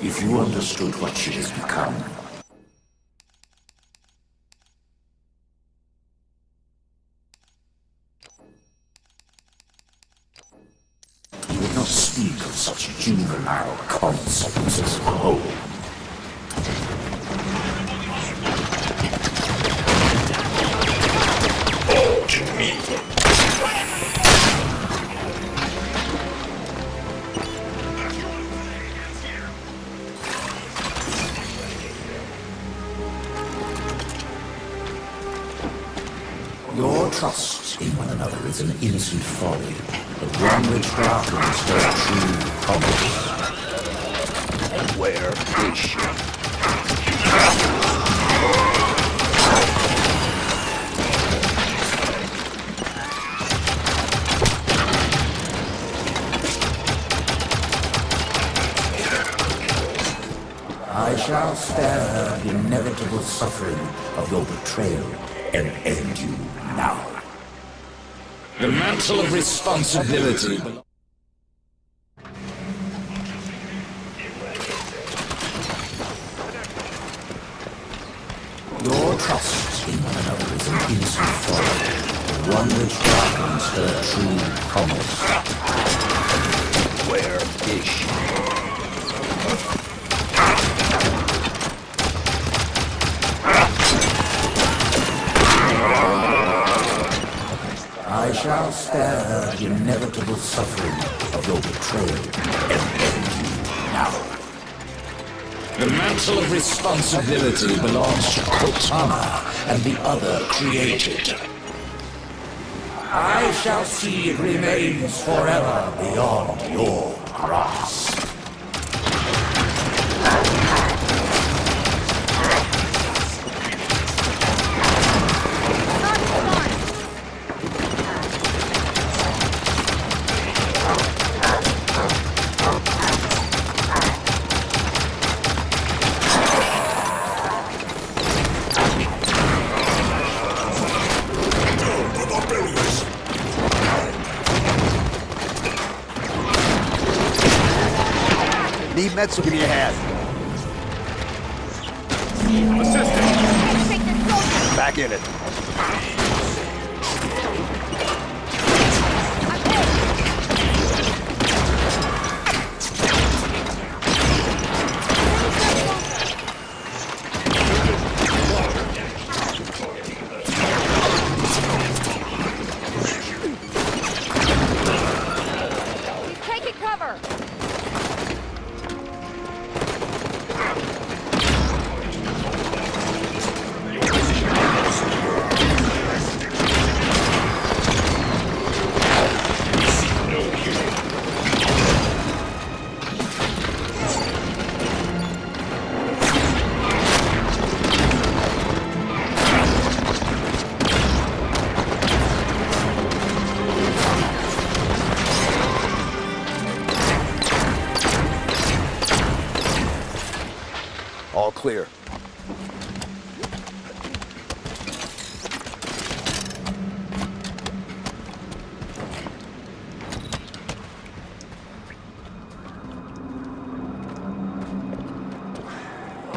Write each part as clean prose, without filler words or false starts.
If you understood what she has become, you would not speak of such juvenile concepts as home. All to me. Your trust in one another is an innocent folly, but one which darkens their true commerce. And where is she? I shall spare her the inevitable suffering of your betrayal and end you now. The mantle of responsibility. Your trust in one another is an innocent folly, one which darkens her true commerce. Where is she? I shall spare her the inevitable suffering of your betrayal and end you now. The mantle of responsibility belongs to Cortana and the other created. I shall see it remains forever beyond your grasp. Need meds, so give me a hand. Assistant! Back in it. Taking cover! All clear.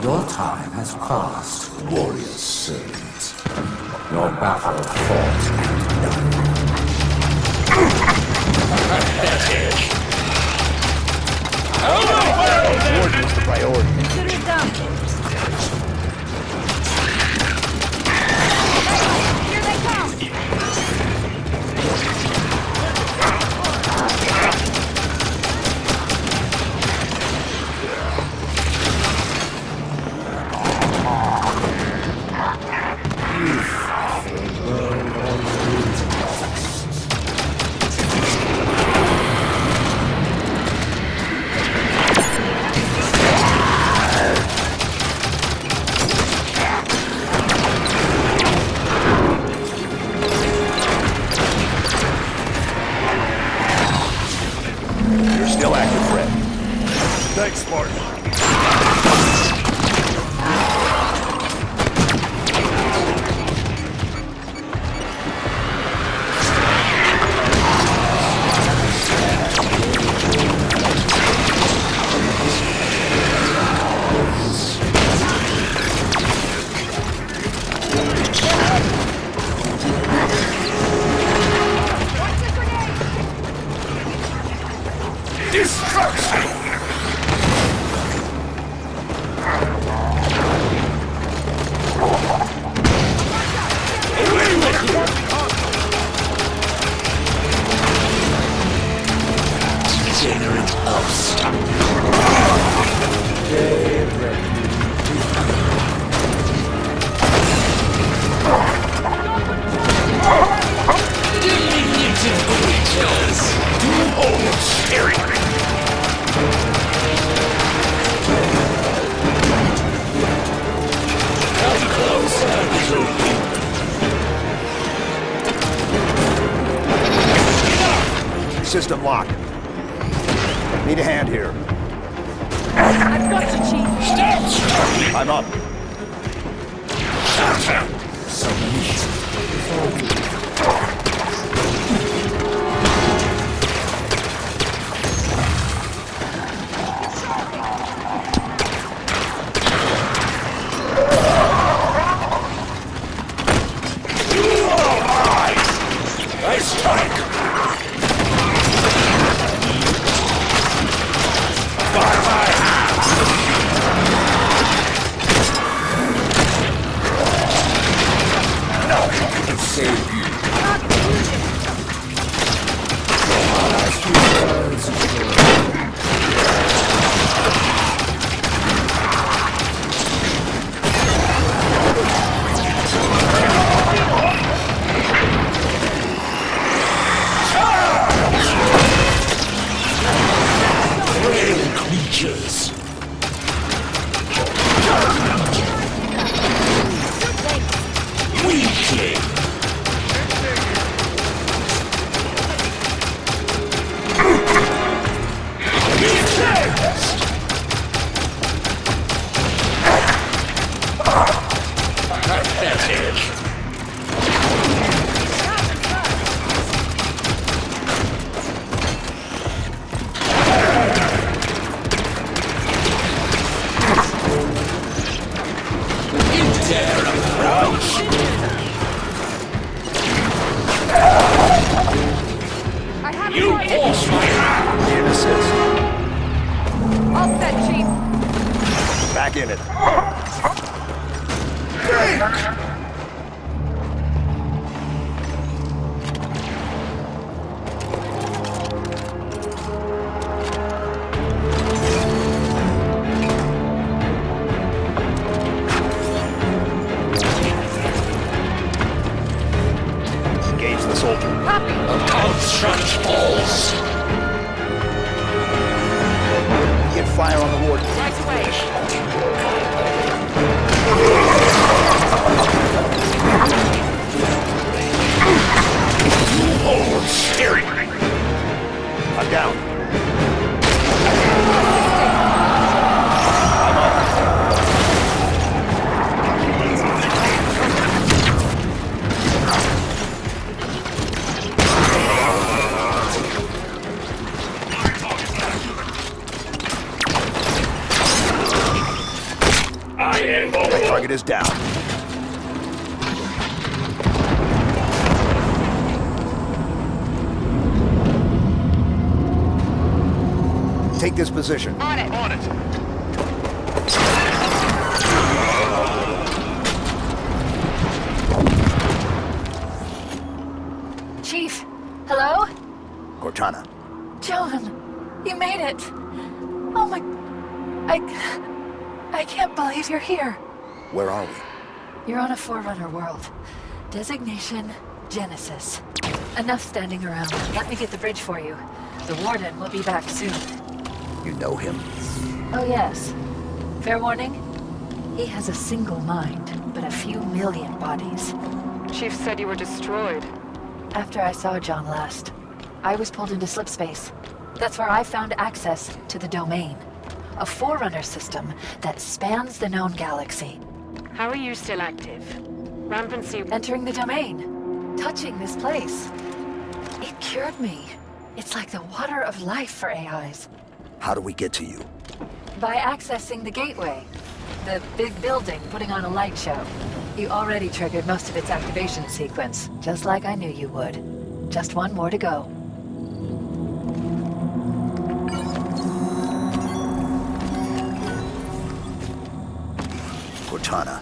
Your time has passed, warrior servants. Your battle fought and done. Warden was the priority. Consider it done. Here they come! System locked. Need a hand here. I've got you, Chief. I'm up. Creatures. Weakling. Pathetic. You dare approach? I have You force my hand! Need an assist. All set, Chief. Back in it. Engage the soldier. Copy. Construct falls. Get fire on the warden. Right away. Oh, scary. I'm down. That target is down. Take this position. On it. On it. Chief, hello? Cortana. Joan, you made it. Oh my... I can't believe you're here. Where are we? You're on a Forerunner world. Designation, Genesis. Enough standing around. Let me get the bridge for you. The Warden will be back soon. You know him. Oh yes. Fair warning? He has a single mind, but a few million bodies. Chief said you were destroyed. After I saw John last, I was pulled into slipspace. That's where I found access to the Domain. A Forerunner system that spans the known galaxy. How are you still active? Rampancy... Entering the Domain. Touching this place. It cured me. It's like the water of life for AIs. How do we get to you? By accessing the gateway. The big building putting on a light show. You already triggered most of its activation sequence, just like I knew you would. Just one more to go. Cortana,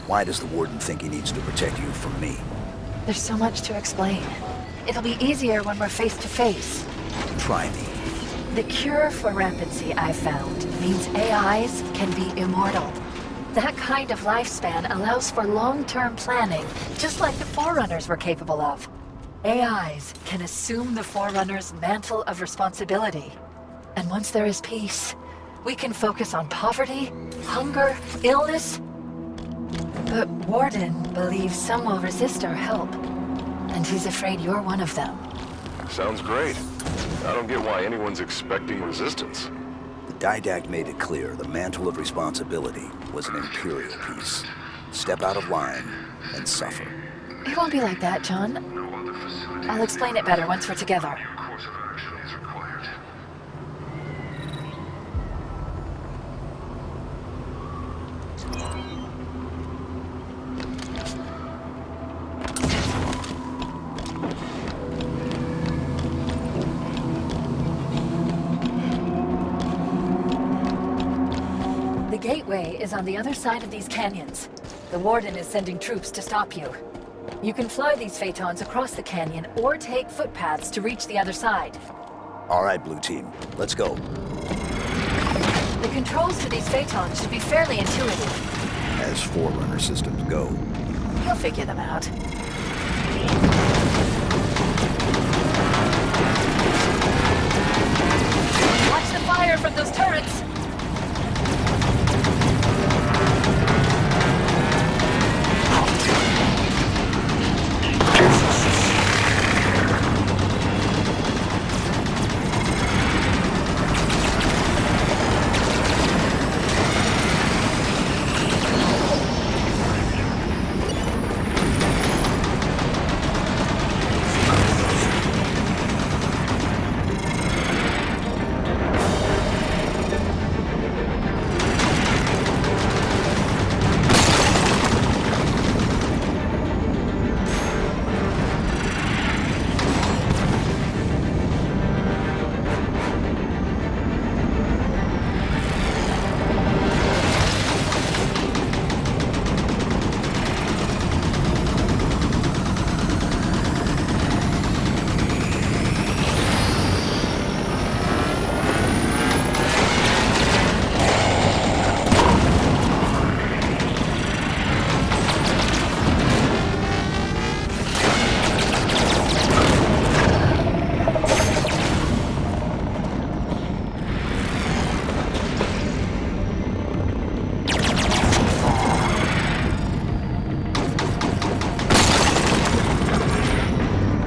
why does the Warden think he needs to protect you from me? There's so much to explain. It'll be easier when we're face to face. Try me. The cure for rampancy I've found means AIs can be immortal. That kind of lifespan allows for long-term planning, just like the Forerunners were capable of. AIs can assume the Forerunner's mantle of responsibility. And once there is peace, we can focus on poverty, hunger, illness. But Warden believes some will resist our help. And he's afraid you're one of them. Sounds great. I don't get why anyone's expecting resistance. The Didact made it clear the mantle of responsibility was an Imperial piece. Step out of line and suffer. It won't be like that, John. I'll explain it better once we're together. Course of action is required. The gateway is on the other side of these canyons. The Warden is sending troops to stop you. You can fly these Phaetons across the canyon or take footpaths to reach the other side. All right, Blue Team, let's go. The controls to these Phaetons should be fairly intuitive. As Forerunner systems go. You'll figure them out. Watch the fire from those turrets!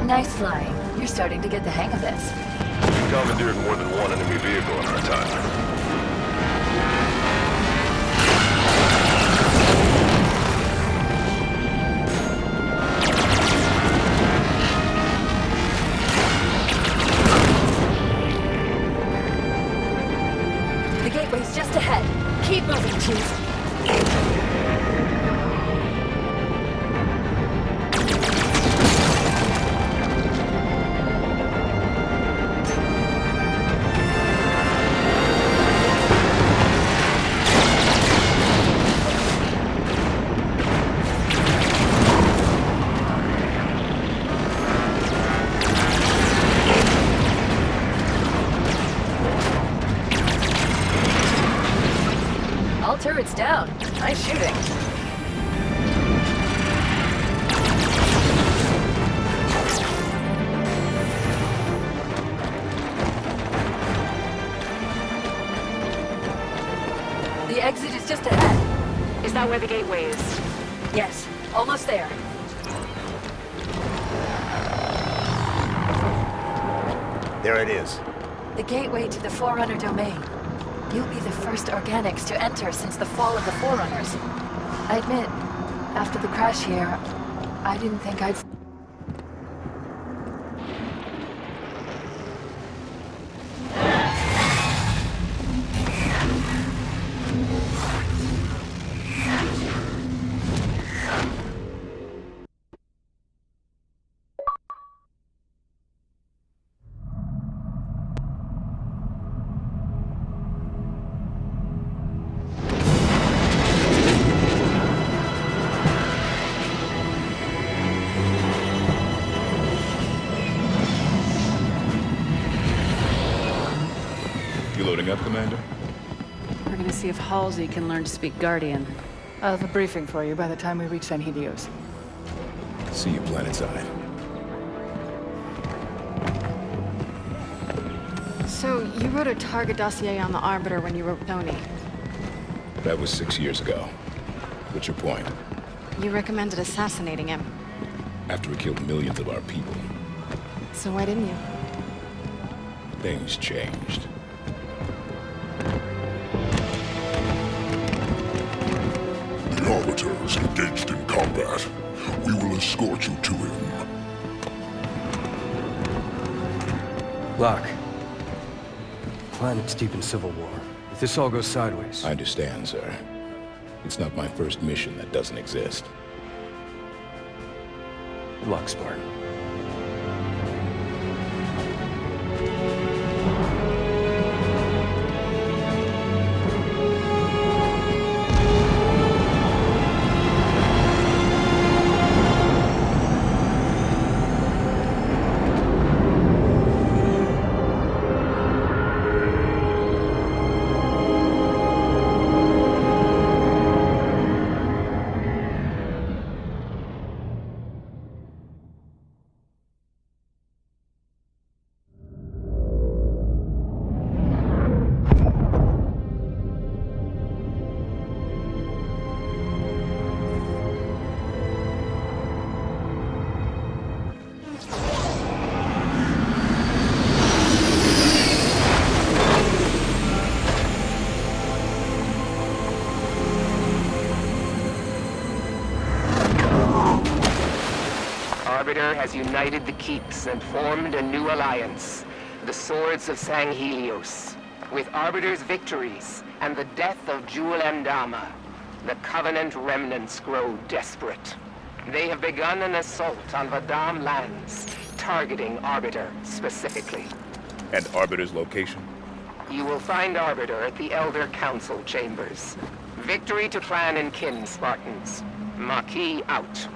Nice flying. You're starting to get the hang of this. We commandeered more than one enemy vehicle in our time. The gateway's just ahead. Keep moving, Chief. All turrets down. Nice shooting. The exit is just ahead. Is that where the gateway is? Yes, almost there. There it is. The gateway to the Forerunner domain. You'll be the first organics to enter since the fall of the Forerunners. I admit, after the crash here, I didn't think I'd... You loading up, Commander? We're gonna see if Halsey can learn to speak Guardian. I'll have a briefing for you by the time we reach San Helios. See you planetside. So, you wrote a target dossier on the Arbiter when you were with Tony. That was 6 years ago. What's your point? You recommended assassinating him. After he killed millions of our people. So why didn't you? things changed. The Arbiter is engaged in combat. We will escort you to him. Locke. Planet's deep in civil war. If this all goes sideways... I understand, sir. It's not my first mission that doesn't exist. Good luck, Spartan. Arbiter has united the Keeps and formed a new alliance, the Swords of Sanghelios. With Arbiter's victories and the death of Jul 'Mdama, the Covenant remnants grow desperate. They have begun an assault on Vadam lands, targeting Arbiter specifically. And Arbiter's location? You will find Arbiter at the Elder Council chambers. Victory to Clan and Kin, Spartans. Maquis out.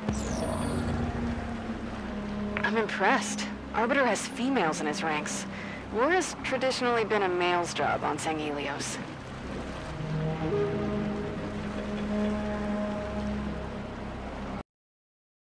I'm impressed. Arbiter has females in his ranks. War has traditionally been a male's job on Sanghelios.